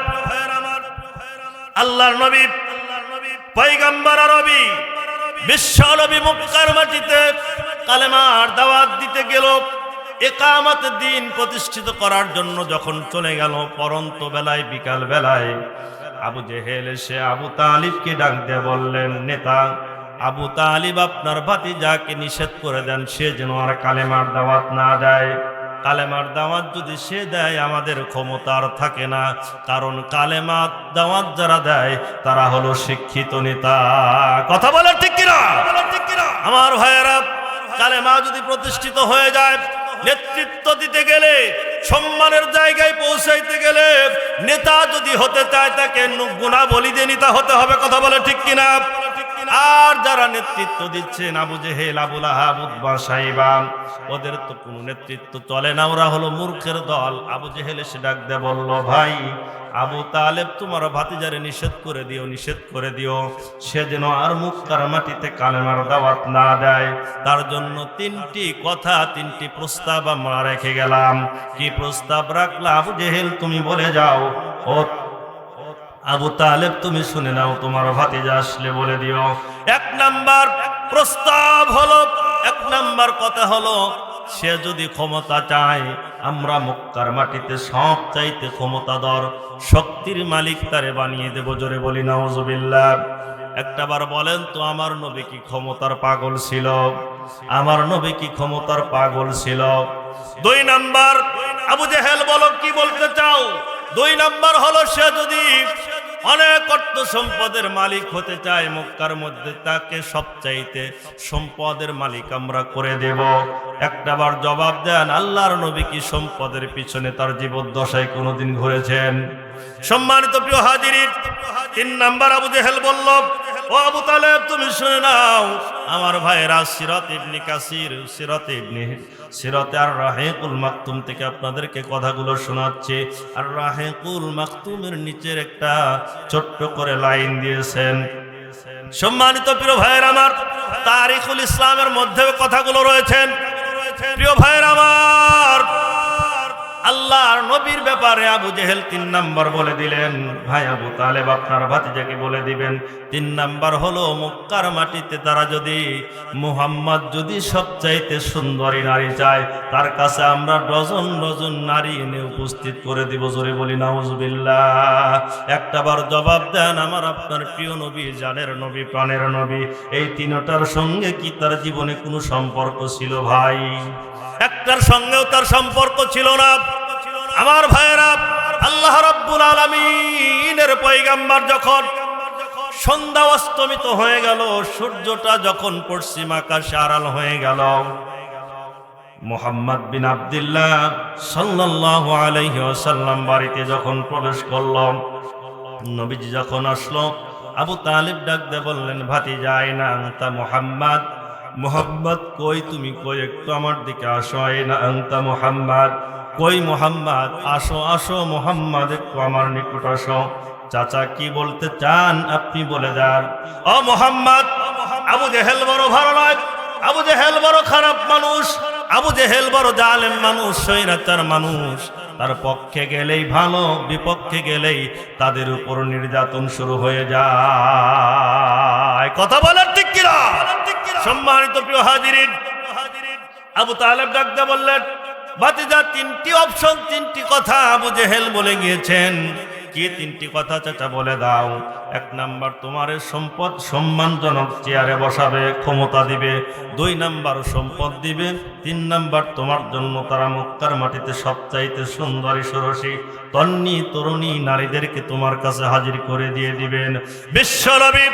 আল্লাহর নবী পয়গম্বর আরবি বিশ্ব নবী মক্কার মাটিতে কালেমার দাওয়াত দিতে গেল, ইকামত দিন প্রতিষ্ঠিত করার জন্য যখন চলে গেল, পরন্ত বেলায়, বিকাল বেলায় আবু জেহেল এসে আবু তালিবকে ডাক দিয়ে বললেন, নেতা আবু তালিব, আপনার ভাতিজাকে নিষেধ করে দেন, সে যেন আর কালেমার দাওয়াত না দেয়। কালেমার দাওয়াত যদি সে দেয়, আমাদের ক্ষমতা আর থাকে না, কারণ কালেমার দাওয়াত যারা দেয় তারা হলো শিক্ষিত নেতা। কথা বলেন ঠিক কিনা? আমার ভাইয়েরা, কালেমা যদি প্রতিষ্ঠিত হয়ে যায়, নেতৃত্ব দিতে গেলে, সম্মানের জায়গায় পৌঁছাইতে গেলে, নেতা যদি হতে চায় তাকে গুণাবলী দিয়ে নেতা হতে হবে। কথা বলে ঠিক কিনা? আর যারা নেতৃত্ব দিচ্ছেন, আবু জেহেল, আবু লাহাব, উতবা, সাইবা, ওদের তো কোনো নেতৃত্ব চলে না, ওরা হলো মূর্খের দল। আবু জেহেল এসে ডাক দিয়ে বলল, ভাই আবু তালেব, তোমার ভাতিজারে নিষেধ করে দিও, নিষেধ করে দিও, সে যেন আর মক্কার মাটিতে কালেমার দাওয়াত না দেয়। তার জন্য 3টি কথা, 3টি প্রস্তাব আমরা রেখে গেলাম। কি প্রস্তাব রাখলাম? আবু জেহেল, তুমি বলে যাও, ও আবু তালেব তুমি শুনে নাও, তোমার ভাতিজা আসলে বলে দিও। 1 নাম্বার প্রস্তাব হলো, 1 নাম্বার কথা হলো, সে যদি ক্ষমতা চায়, আমরা মক্কার মাটিতে সব চাইতে ক্ষমতাধর শক্তির মালিক তারে বানিয়ে দেব। জোরে বলি নাউজুবিল্লাহ। একটাবার বলেন তো, আমার নবী কি ক্ষমতার পাগল ছিল? আমার নবী কি ক্ষমতার পাগল ছিল? 2 নাম্বার, আবু জেহেল বলো কি বলতে চাও? 2 নাম্বার হলো, সে যদি অনেক অর্থ সম্পদের মালিক হতে চায় মক্কার মধ্যে, তাকে সবচাইতে সম্পদের মালিক আমরা করে দেব। একটাবার জবাব দেন, আল্লাহর নবী কি সম্পদের পিছনে তার জীবদ্দশায় কোনোদিন ঘুরেছেন? সম্মানিত প্রিয় হাজিরিন, 3 নাম্বার আবু জেহেল বলল, ও আবু তালেব তুমি শুনে নাও, আমার ভাইয়েরা, সিরাত ইবনে কাসির, সিরাতে আর রাহিকুল মাকতুম থেকে আপনাদেরকে কথাগুলো শোনাচ্ছে। আর রাহিকুল মাকতুমের নিচের একটা ছোট্ট করে লাইন দিয়েছেন। সম্মানিত প্রিয় ভাইয়ের আমার, তারিখুল ইসলামের মধ্যেও কথাগুলো রয়েছেন। প্রিয় ভাইয়ের আমার, আল্লাহর নবীর ব্যাপারে আবু জেহেল 3 নাম্বার বলে দিলেন, ভাই আবু তালেব আপনার ভাতিজাকে বলে দিবেন। 3 নাম্বার হলো মক্কার মাটিতে তারা যদি মুহাম্মদ যদি সবচাইতে সুন্দরী নারী চায়, তার কাছে আমরা ডজন ডজন নারী এনে উপস্থিত করে দিব। জোরে বলি নাউজুবিল্লাহ। একটাবার জবাব দেন, আমার আপনার প্রিয় নবী, জানের নবী, প্রাণের নবী, এই তিনটার সঙ্গে কি তার জীবনে কোনো সম্পর্ক ছিল ভাই? একটার সঙ্গেও তার সম্পর্ক ছিল না। আমার ভাইয়েরা, আল্লাহ রাব্বুল আলামিনের পয়গম্বর যখন সন্ধ্যা অস্তমিত হয়ে গেল, সূর্যটা যখন পশ্চিম আকাশে আড়াল হয়ে গেল, মুহাম্মদ বিন আব্দুল্লাহ সাল্লাল্লাহু আলাইহি ওয়াসাল্লাম বাড়িতে যখন প্রবেশ করল, নবীজি যখন আসলো, আবু তালিব ডাক দিয়ে বললেন, ভাতিজা আইনা আনতা মুহাম্মদ, মুহাম্মদ কই তুমি, কই একটু আমার দিকে আসো। আইনা আনতা মুহাম্মদ, কই মুহাম্মদ, আসো আসো মুহাম্মদ, একটু আমার নিকট আসো। চাচা কি বলতে চান আপনি বলে যান। ও মুহাম্মদ, আবু জেহেল বড় ভালো নয়, আবু জেহেল বড় খারাপ মানুষ, আবু জেহেল বড় জালেম মানুষ, স্বৈরাচার মানুষ। তার পক্ষে গেলেই ভালো, বিপক্ষে গেলেই তাদের উপর নির্যাতন শুরু হয়ে যায়। কথা বলার ঠিক কিনা? সম্মানিত প্রিয় হাজিরিন, আবু তালেব ডাকতে বললেন, ভাতিজা 3টি অপশন, 3টি কথা আবু জেহেল বলে গিয়েছেন। কি 3টি কথা চাচা বলে দাও। 1 নাম্বার, তোমার সম্পদ সম্মানজনক চেয়ারে বসাবে, ক্ষমতা দিবে। 2 নাম্বার, সম্পদ দিবে। 3 নাম্বার, তোমার জন্য তারা মক্কার মাটিতে সবচাইতে সুন্দরী ষোড়শী তন্নি তরুণী নারীদেরকে তোমার কাছে হাজির করে দিয়ে দিবেন। বিশ্বনবী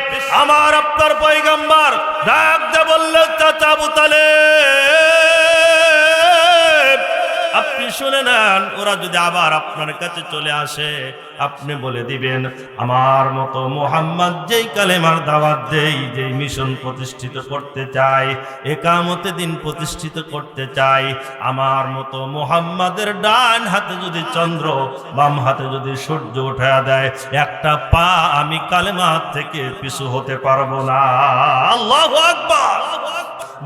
আমার আপনার পয়গম্বর ডাক দিয়ে বললেন, চাচা আবু তালেব, আপনি শুনে নেন, ওরা যদি আবার আপনার কাছে চলে আসে, আপনি বলে দিবেন, আমার মতো মুহাম্মদ যেই কালেমার দাওয়াত দেই, যেই মিশন প্রতিষ্ঠিত করতে চাই, একামতে দিন প্রতিষ্ঠিত করতে চাই, আমার মতো মুহাম্মাদের ডান হাতে যদি চন্দ্র, বাম হাতে যদি সূর্য উঠায়া দেয়, একটা পা আমি কালেমা থেকে পিছু হতে পারবো না। আল্লাহু আকবার।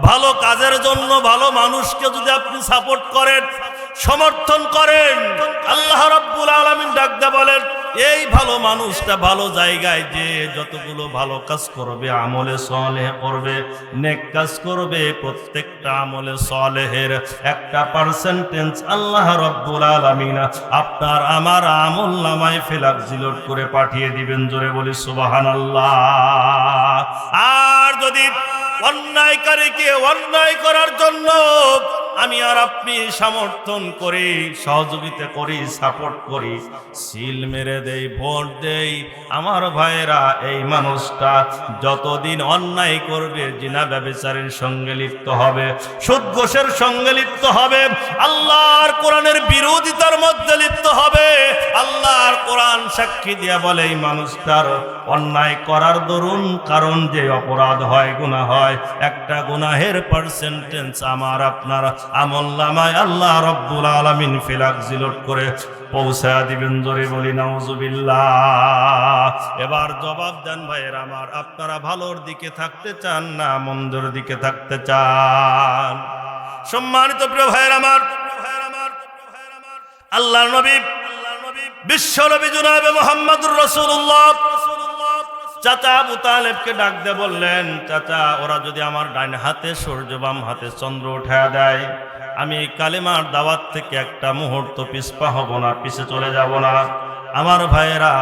ভালো কাজের জন্য ভালো মানুষকে যদি আপনি সাপোর্ট করেন, সমর্থন করেন, আল্লাহ রাব্বুল আলামিন ডাকতে বলেন, এই ভালো মানুষটা ভালো জায়গায় যে যতগুলো ভালো কাজ করবে, আমলে সালেহ করবে, নেক কাজ করবে, প্রত্যেকটা আমলে সালেহের একটা পার্সেন্টেজ আল্লাহ রাব্বুল আলামিন আপনার আমার আমল নামায় ফিলাকজিলট করে পাঠিয়ে দিবেন। জোরে বলি সুবহানাল্লাহ। আর যদি অন্যায়কারীকে অন্যায় করার জন্য আমি আর আপনি সমর্থন করি, সহযোগিতা করি, সাপোর্ট করি, সিল মেরে দেই, ভোট দেই, আমার ভাইয়েরা, এই মানুষটা যতদিন অন্যায় করবে, জিনা ব্যভিচারের সঙ্গে লিপ্ত হবে, সুদ ঘোষের সঙ্গে লিপ্ত হবে, আল্লাহর কোরআনের বিরোধিতার মধ্যে লিপ্ত হবে, আল্লাহর কোরআন সাক্ষী দিয়া বলে এই মানুষটার অন্যায় করার দরুন কারণ যে অপরাধ হয়, গুনাহ হয়, একটা গুনাহের পার্সেন্টেজ আমার আপনার আমলনামায় আল্লাহ রাব্বুল আলামিন ফিলাকজিলট করে পৌঁছায়া দিবেন। জোরে বলি নাউজুবিল্লাহ। এবার জবাব দেন ভাইয়ের আমার, আপনারা ভালোর দিকে থাকতে চান না মন্দের দিকে থাকতে চান? সম্মানিত প্রিয় ভাইয়ের আমার, আল্লাহর নবী বিশ্ব নবী জনাবে মুহাম্মদুর রাসূলুল্লাহ চাচা আবু তালেবকে ডাক দিয়ে বললেন, চাচা ওরা যদি আমার ডান হাতে সূর্য, বাম হাতে চন্দ্র উঠায়া দেয়, আমি এই কালেমার দাওয়াত থেকে একটা মুহূর্ত পিছপা হব না, পিছে চলে যাব না। আমার ভাইয়েরা,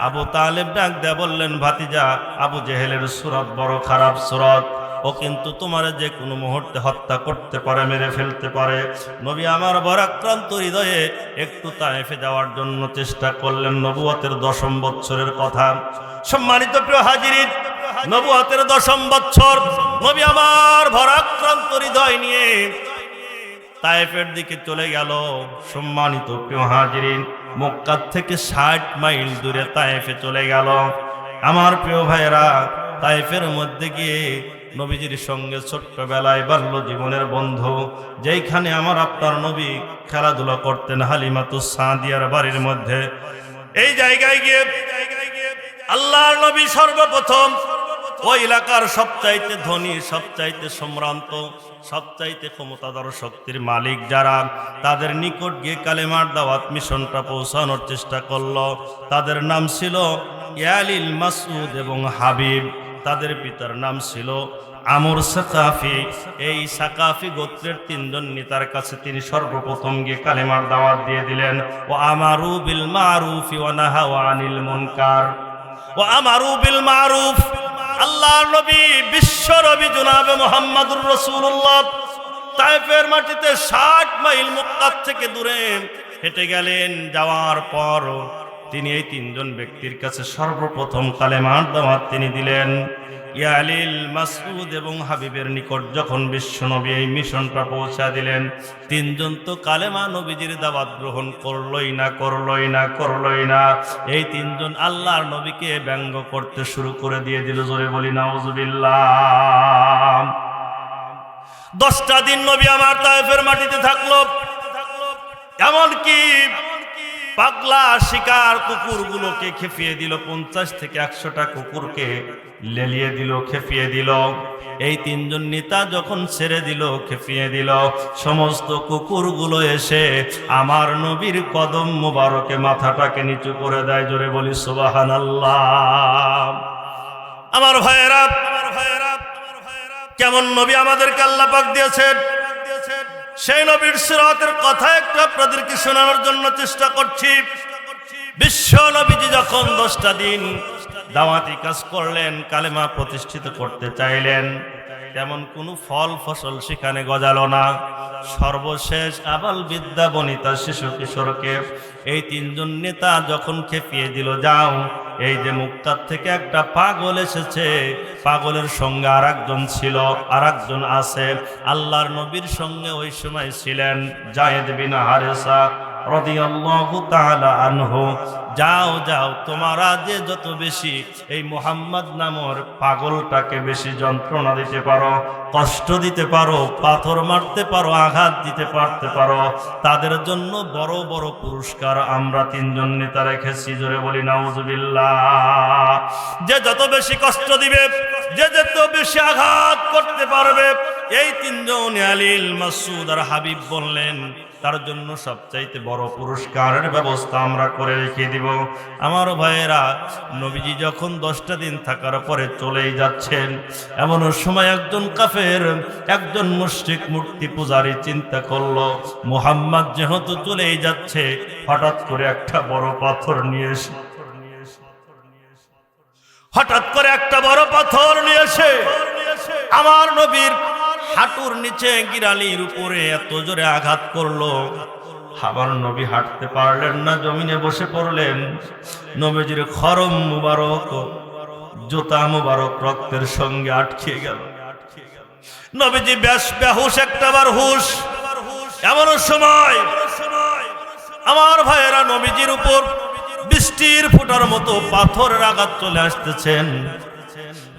আবু তালেব ডাক দিয়ে বললেন, ভাতিজা, আবু জেহেলের সুরত বড় খারাপ সুরত, ও কিন্তু তোমার যে কোনো মুহূর্তে হত্যা করতে পারে, মেরে ফেলতে পারে। নবী আমার ভারাক্রান্ত হৃদয়ে একটু তায়েফে যাওয়ার জন্য চেষ্টা করলেন। নবুয়তের 10ম বছরের কথা। সম্মানিত প্রিয় হাজিরিন, নবুয়তের 10ম বছর নবী আমার ভারাক্রান্ত হৃদয় নিয়ে তায়েফের দিকে চলে গেল। সম্মানিত প্রিয় হাজিরিন, মক্কা থেকে 60 মাইল দূরে তায়েফে চলে গেল। আমার প্রিয় ভাইয়েরা, তায়েফের মধ্যে গিয়ে নবীজির সঙ্গে ছোট্টবেলায় বাল্য জীবনের বন্ধু, যেইখানে আমার আপনার নবী খেলাধুলা করতেন, হালিমাতুস সাদিয়ার বাড়ির মধ্যে, এই জায়গায় গিয়ে আল্লাহর নবী সর্বপ্রথম ওই এলাকার সবচাইতে ধনী, সবচাইতে সম্ভ্রান্ত, সবচাইতে ক্ষমতাধর শক্তির মালিক যারা, তাদের নিকট গিয়ে কালেমার দাওয়াত মিশনটা পৌঁছানোর চেষ্টা করলো। তাদের নাম ছিল ইয়ালিল, মাসউদ এবং হাবিব। তাদের পিতার নাম ছিল আমর সাকাফি। এই সাকাফি গোত্রের তিনজন নেতার কাছে তিনি সর্বপ্রথম গিয়ে কালেমার দাওয়াত দিয়ে দিলেন। ও আমারু বিল মারুফি ওয়া নাহাউ আনিল মুনকার। ও আমারু বিল মারুফ, আল্লাহর নবী, বিশ্ব নবী জনাবে মুহাম্মদুর রাসূলুল্লাহ তায়েফের মাটিতে 60 মাইল মক্কা থেকে দূরে হেঁটে গেলেন। যাওয়ার পর তিনি এই তিনজন ব্যক্তির কাছে সর্বপ্রথম কালেমার দাওয়াত তিনি দিলেন। ইয়ালিল, মাসউদ এবং হাবিবের নিকট যখন বিশ্বনবী এই মিশনটা পৌঁছা দিলেন, তিনজন তো কালেমা নবীজির দাওয়াত গ্রহণ করলই না। এই তিনজন আল্লাহর নবীকে ব্যঙ্গ করতে শুরু করে দিয়ে দিল। জোরে বলি নাউজুবিল্লাহ। 10টা দিন নবী আমার তায়েফের মাটিতে থাকলো। এমনকি পাগলা শিকার কুকুরগুলোকে খেপিয়ে দিল। 50 থেকে 100টা কুকুরকে লেলিয়ে দিল, খেপিয়ে দিল। এই তিনজন নেতা যখন ছেড়ে দিল, খেপিয়ে দিল, সমস্ত কুকুরগুলো এসে আমার নবীর কদম মোবারকে মাথাটাকে নিচু করে দেয়। জোরে বলি সুবহানাল্লাহ। আমার ভাইয়েরা, কেমন নবী আমাদেরকে আল্লাহ পাক দিয়েছেন, সেই নবীর সিরাতের কথা একটু আপনাদেরকে শোনানোর জন্য চেষ্টা করছি। বিশ্ব নবীজি যখন 10টা দিন দাওয়াতি কাজ করলেন, কালেমা প্রতিষ্ঠিত করতে চাইলেন, তেমন কোনো ফল ফসল সেখানে গজালো না। সর্বশেষ আবাল বিদ্যা বনিতা শিশু কিশোরকে এই তিনজন নেতা যখন খেপিয়ে দিল, যাও, এই যে মুক্তার থেকে একটা পাগল এসেছে, পাগলের সঙ্গে আরেকজন ছিল, আরেকজন আছে। আল্লাহর নবীর সঙ্গে ওই সময় ছিলেন যায়েদ বিন হারেসা রাদিয়াল্লাহু তাআলা আনহু। যাও, তোমরা যে যত বেশি এই মুহাম্মদ নামের পাগলটাকে বেশি যন্ত্রণা দিতে পারো, কষ্ট দিতে পারো, পাথর মারতে পারো, আঘাত দিতে পারো, তাদের জন্য বড় বড় পুরস্কার আমরা তিনজন নেতা রেখেছি। জোরে বলি নাউজুবিল্লাহ। যে যত বেশি কষ্ট দিবে, যে যত বেশি আঘাত করতে পারবে, এই তিনজন ইয়ালিল, মাসউদ আর হাবিব বললেন, তার জন্য সবচাইতে বড় পুরস্কারের ব্যবস্থা আমরা করে রেখে দিব। আমার ভাইয়েরা, নবীজি যখন 10টা দিন থাকার পরে চলেই যাচ্ছেন, এমন সময় একজন কাফের, একজন মুশরিক মূর্তি পূজারী চিন্তা করলো, মুহাম্মদ যেহেতু চলেই যাচ্ছে, হঠাৎ করে একটা বড় পাথর নিয়ে এসে আমার নবীর হাঁটুর নিচে গিরালির উপরে এত জোরে আঘাত করলো, আমার নবী হাঁটতে পারলেন না, জমিনে বসে পড়লেন। নবীজির খরম মুবারক, জুতা মুবারক রক্তের সঙ্গে আটকে গেল। নবীজি বেহুশ, একটাবার হুশ। এমন সময় আমার ভাইয়েরা, নবীজির উপর বৃষ্টির ফোঁটার মতো পাথরের আঘাত চলে আসতেছেন।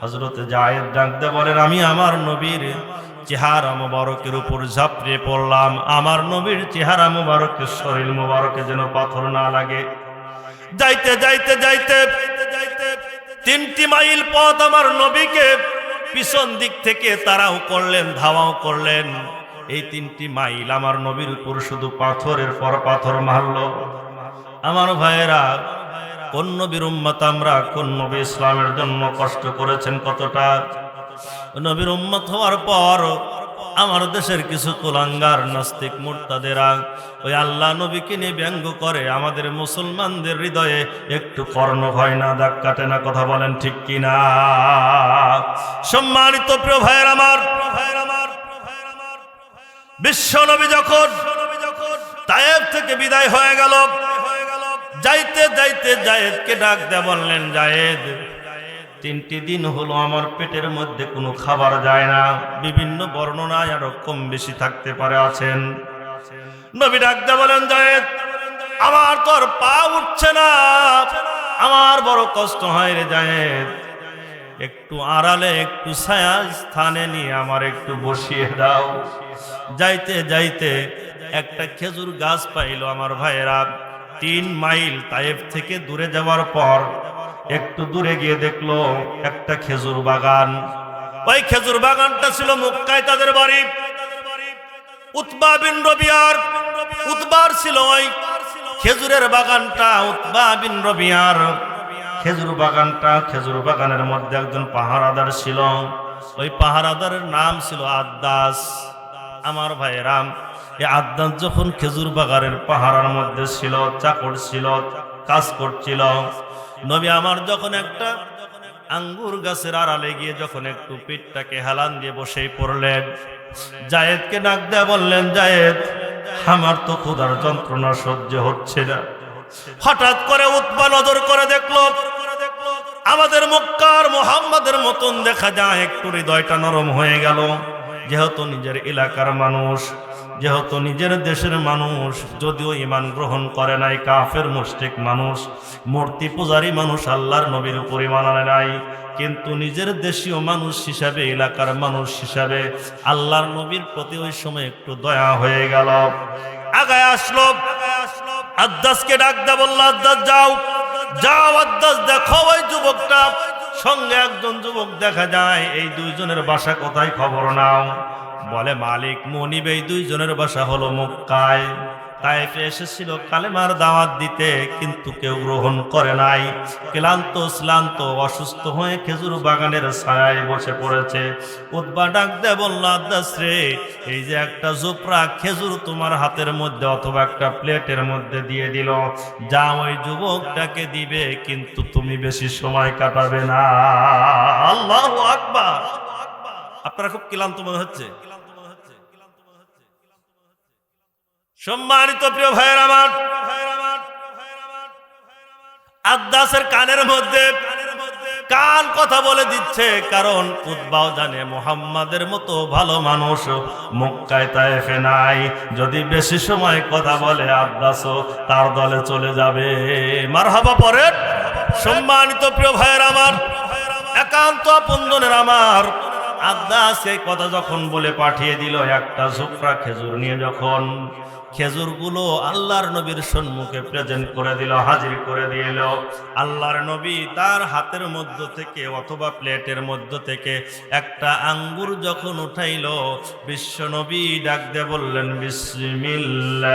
হযরতে যায়েদ ডাকতে বলেন, আমি আমার নবীর চেহারা মুবারকের উপর ঝাঁপিয়ে পড়লাম, আমার নবীর চেহারা মুবারকের শরীর মুবারকে যেন পাথর না লাগে। যাইতে 3টি মাইল পথ আমার নবীকে পিছন দিক থেকে তাড়াও করলেন, ধাওয়াও করলেন। এই 3টি মাইল আমার নবীর উপর শুধু পাথরের পর পাথর মারল। আমার ভাইয়েরা, কোন নবীর উম্মত আমরা, কোন নবী ইসলামের জন্য কষ্ট করেছেন কতটা। নবীর উম্মত হওয়ার পর আমার দেশের কিছু কুলাঙ্গার নাস্তিক মুরতাদেরা ওই আল্লাহ নবীকে নিয়ে ব্যঙ্গ করে। আমাদের মুসলমানদের হৃদয়ে একটু কর্ণ হয় না, দাগ কাটে না? কথা বলেন ঠিক কিনা? সম্মানিত প্রিয় ভাইয়ের আমার, বিশ্ব নবী যখন তায়েফ থেকে বিদায় হয়ে গেল, যাইতে যায়েদকে ডাক দিয়ে বললেন, যায়েদ, 3টি দিন হলো আমার পেটের মধ্যে কোনো খাবার যায় না। বিভিন্ন বর্ণনায় আরো কম বেশি থাকতে পারে, আছেন। নবী ডাক দিয়ে বলেন, যায়েদ, আমার তো আর পা উঠছে না, আমার বড় কষ্ট হয় রে যায়েদ, একটু আড়ালে, একটু ছায়া স্থানে নিয়ে আমার একটু বসিয়ে দাও। যাইতে একটা খেজুর গাছ পাইল। আমার ভাইয়েরা, 3 মাইল তায়েফ থেকে দূরে যাওয়ার পর একটু দূরে গিয়ে দেখলো একটা খেজুর বাগান। ওই খেজুর বাগানটা ছিল মক্কায় তাদের বাড়ি। উতবা বিন রবিয়ার, উতবার ছিল ওই খেজুরের বাগানটা, উতবা বিন রবিয়ার খেজুর বাগানটা। খেজুর বাগানের মধ্যে একজন পাহারাদার ছিল। ওই পাহারাদারের নাম ছিল আদ্দাস। আমার ভাইয়েরাম, এই আদ্দাস যখন খেজুর বাগানের পাহারার মধ্যে ছিল, চাকর ছিল, কাজ করছিল, নবী আমার যখন একটা আঙ্গুর গাছের আড়ালে গিয়ে যখন একটু পিঠটাকে হেলান দিয়ে বসেই পড়লেন, জায়েদকে ডাক দেয়া বললেন, জায়েদ, আমার তো ক্ষুধার যন্ত্রণা সহ্য হচ্ছে না। হঠাৎ করে উতবা নজর করে দেখলো আমাদের মক্কার মুহাম্মাদের মতন দেখা যায়, একটু হৃদয়টা নরম হয়ে গেল। যেহেতু নিজের এলাকার মানুষ, যেহেতু নিজের দেশের মানুষ, যদিও ঈমান গ্রহণ করে নাই, কাফের মুশরিক মানুষ, মূর্তি পূজারী মানুষ, আল্লাহর নবীর উপর ঈমান আনে নাই, কিন্তু নিজের দেশীয় মানুষ হিসাবে, এলাকার মানুষ হিসাবে আল্লাহর নবীর প্রতি ওই সময় একটু দয়া হয়ে গেল। আগায় আসলো, আদ্দাসকে ডাক দে, বলল, আদ্দাস যাও, যাও আদ্দাস, দেখো ওই যুবকটা, সঙ্গে একজন যুবক দেখা যায়, এই দুইজনের বাসা কোথায় খবর নাও। বলে, মালিক মনিব, এই দুইজনের বাসা হলো মক্কায়। তায়েফে এসেছিল কালেমার দাওয়াত দিতে, কিন্তু কেউ গ্রহণ করে নাই। ক্লান্ত শ্লান্ত অসুস্থ হয়ে খেজুর বাগানের ছায়ায় বসে পড়েছে। উতবা ডাক দে বলল, আদ্দাস রে, এই যে একটা জোপরা খেজুর তোমার হাতের মধ্যে অথবা একটা প্লেটের মধ্যে দিয়ে দিল, যা ওই যুবকটাকে দিবে, কিন্তু তুমি বেশি সময় কাটাবে না। আল্লাহু আকবার। আপনারা খুব ক্লান্ত মনে হচ্ছে। সম্মানিত প্রিয় ভাইয়ের আমার, আদ্দাসের কানের মধ্যে কান কথা বলে দিচ্ছে, কারণ উতবাও জানে মুহাম্মাদের মতো ভালো মানুষ মক্কায় তায়েফে নাই। যদি বেশি সময় কথা বলে আদ্দাসও তার দলে চলে যাবে। মারহাবা পড়েন। সম্মানিত প্রিয় ভাইয়ের আমার, একান্ত আপনজনের আমার, আদ্দাস এই কথা যখন বলে পাঠিয়ে দিল, একটা ঝুপড়া খেজুর নিয়ে যখন খেজুরগুলো আল্লাহর নবীর সম্মুখে প্রেজেন্ট করে দিল, হাজির করে দিল, আল্লাহর নবী তার হাতের মধ্য থেকে অথবা প্লেটের মধ্য থেকে একটা আঙ্গুর যখন উঠাইল, বিশ্ব নবী ডাক দিয়ে বললেন, বিসমিল্লাহির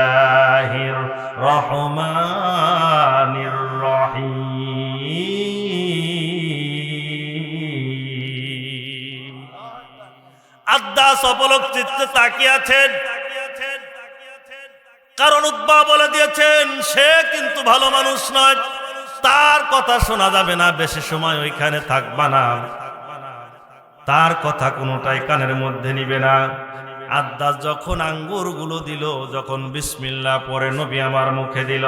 রহমানির রহিম। আদ্দাস অপলক চিত্তে তাকিয়ে আছেন, কারণ উতবা বলে দিয়েছেন সে কিন্তু ভালো মানুষ নয়, তার কথা শোনা যাবে না, বেশি সময় ওইখানে থাকবা না, তার কথা কোনোটাই কানের মধ্যে নিবে না। আদ্দাস যখন আঙ্গুরগুলো দিল, যখন বিসমিল্লাহ পরে নবী আমার মুখে দিল,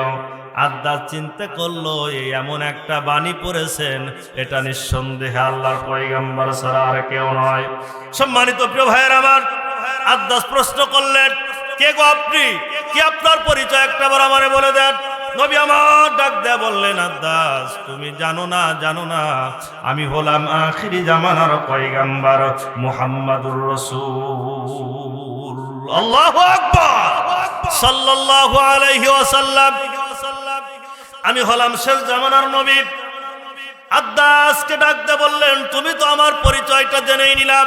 আদ্দাস চিন্তা করলো, এই এমন একটা বাণী পড়েছেন, এটা নিঃসন্দেহে আল্লাহর পয়গম্বর ছাড়া আর কেউ নয়। সম্মানিত প্রিয় ভাইয়ের আমার, আদ্দাস প্রশ্ন করলেন, কে গো আপনি? কি আপনার পরিচয় একটাবার আমারে বলে দেন। নবী আমার ডাক দেয়া বললেন, আদ্দাস তুমি জানো না, জানো না, আমি হলাম আখিরি জামানার পয়গম্বর মুহাম্মাদুর রাসূল। আল্লাহু আকবার, সাল্লাল্লাহু আলাইহি ওয়াসাল্লাম। আমি হলাম শেষ জামানার নবী। আদ্দাসকে ডাক দেয়া বললেন, তুমি তো আমার পরিচয়টা জেনেই নিলাম,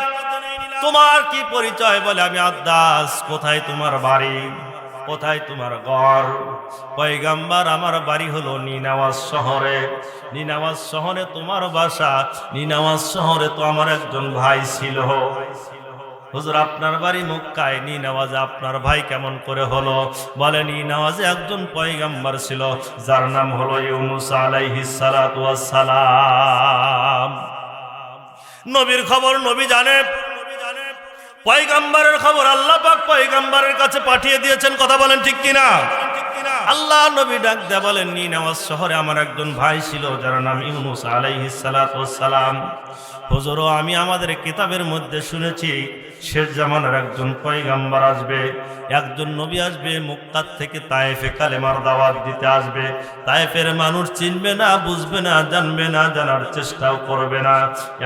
তোমার কি পরিচয়? বলে, আমি আদ্দাস। কোথায় তোমার বাড়ি? কোথায় তোমার ঘর? পয়গম্বর, আমার বাড়ি হলো নিনাওয়াজ শহরে। নিনাওয়াজ শহরে তোমার বাসা? নিনাওয়াজ শহরে তো আমার একজন ভাই ছিল। হুজুর, আপনার বাড়ি মক্কায়, নিনাওয়াজে আপনার ভাই কেমন করে হলো? বলে, নিনাওয়াজে একজন পয়গম্বর ছিল, যার নাম হলো ইউনুস আলাইহিস সালাতু ওয়াস সালাম। নবীর খবর নবী জানে, পয়গম্বরের খবর আল্লাহ পাক পয়গম্বরের কাছে পাঠিয়ে দিয়েছেন। কথা বলেন ঠিক কিনা? আল্লাহ নবী ডাক দেয়া বলেন, নিনাওয়াজ শহরে আমার একজন ভাই ছিল, যার নাম ইউনুস আলাইহিস সালাতু ওয়াস সালাম। হুজুর, আমি আমাদের কিতাবের মধ্যে শুনেছি শেষ জামানার একজন পয়গাম্বার আসবে, একজন নবী আসবে, মক্কার থেকে তায়েফে কালেমার দাওয়াত দিতে আসবে। তায়েফের মানুষ চিনবে না, বুঝবে না, জানবে না, জানার চেষ্টাও করবে না।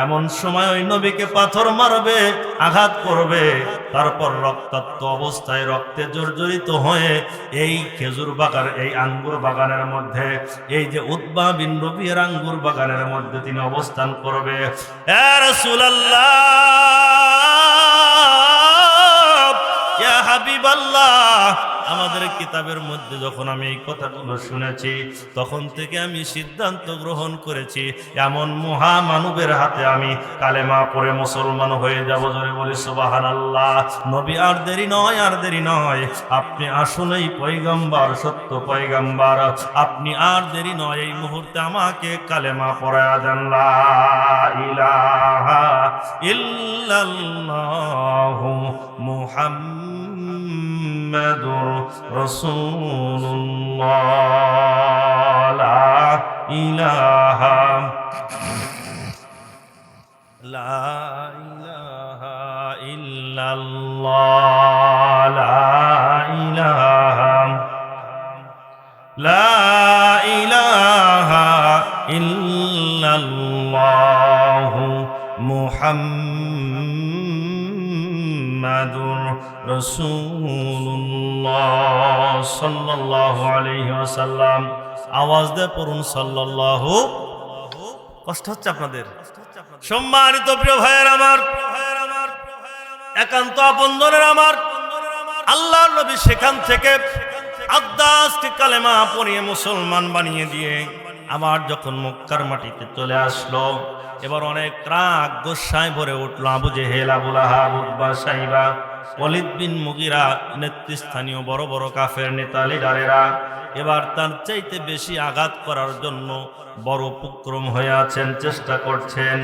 এমন সময় ওই নবীকে পাথর মারবে, আঘাত করবে, তারপর রক্তাক্ত অবস্থায় রক্তে জর্জরিত হয়ে এই খেজুর বাগান, এই আঙ্গুর বাগানের মধ্যে, এই যে উতবা বিন রবিয়ের আঙ্গুর বাগানের মধ্যে তিনি অবস্থান করবে। ইয়া রাসূলুল্লাহ, ইয়া হাবিবাল্লাহ, আমাদের কিতাবের মধ্যে যখন আমি এই কথাগুলো শুনেছি, তখন থেকে আমি সিদ্ধান্ত গ্রহণ করেছি এমন মহামানবের হাতে আমি কালেমা পড়ে মুসলমান হয়ে যাব। জোরে বলি সুবহানাল্লাহ। নবী, আর দেরি নয়, আর দেরি নয়, আপনি আসলেই পয়গম্বর, সত্য পয়গম্বর, আপনি আর দেরি নয়, এই মুহূর্তে আমাকে কালেমা পড়ায়া দেন। লা ইলাহা ইল্লাল্লাহু মুহাম্মাদুর রাসূলুল্লাহ। লা ইলাহা ইল্লাল্লাহ। লা ইলাহা ইল্লাল্লাহ মুহাম্মাদুর রাসূলুল্লাহ সাল্লাল্লাহু আলাইহি ওয়াসাল্লাম। আওয়াজ দিয়ে পড়ুন সাল্লাল্লাহু। কষ্ট হচ্ছে আপনাদের? সম্মানিত প্রিয় ভাইয়ের আমার, একান্ত আপনজনের আমার, আল্লাহর নবী সেখান থেকে আদ্দাসকে কালেমা পড়িয়ে মুসলমান বানিয়ে দিয়ে আবার যখন মক্কার মাটিতে চলে আসলো, এবার অনেক রাগ গোসায় ভরে উঠলো আবু জেহেল, আবু লাহাব, উতবা, সাইবা, ওয়ালিদ বিন মুগিরা, নেতৃস্থানীয় বড় বড় কাফের নেতা লিডারেরা এবার তার চাইতে বেশি আঘাত করার জন্য বড় উপক্রম হয়ে আছেন, চেষ্টা করছেন।